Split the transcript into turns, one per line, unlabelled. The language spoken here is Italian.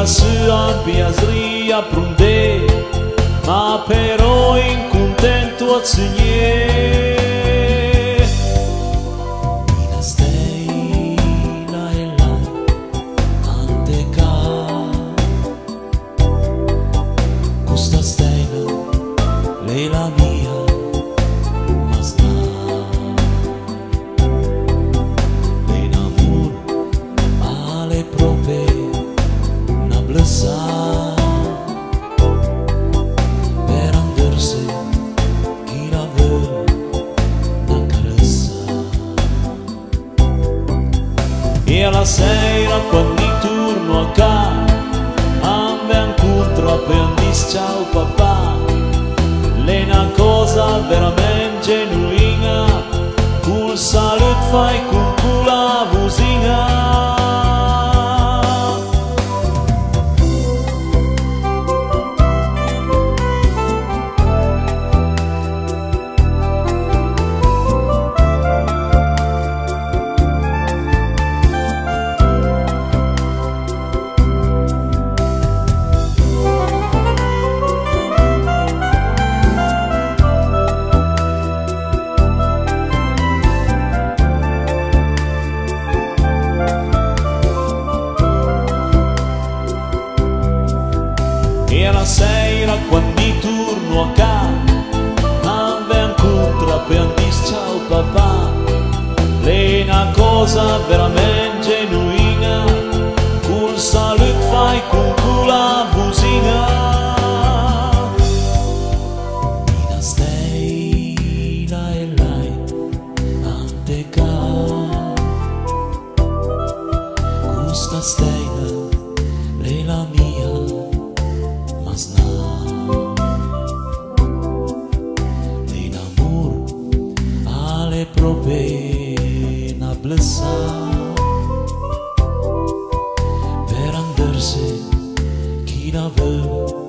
Ila sua piazria prunde, ma però in contento a segnare.
Ina stei la e la ante ca, questa stella lei la mia, ma sta. L'enamor ale prope na blesa.
E alla sera quando torno a casa mi incontra per dire ciao papà. È una cosa veramente genuina, col saluto fai con la musica. E alla sera quando torno a casa mi incontra per dire ciao papà. È una cosa veramente genuina, col saluto fai con la musica.
Ina stei la e lai ante ca, questa stella è la mia. L'enamor ale prope na blesa, per andarsi chi la vuole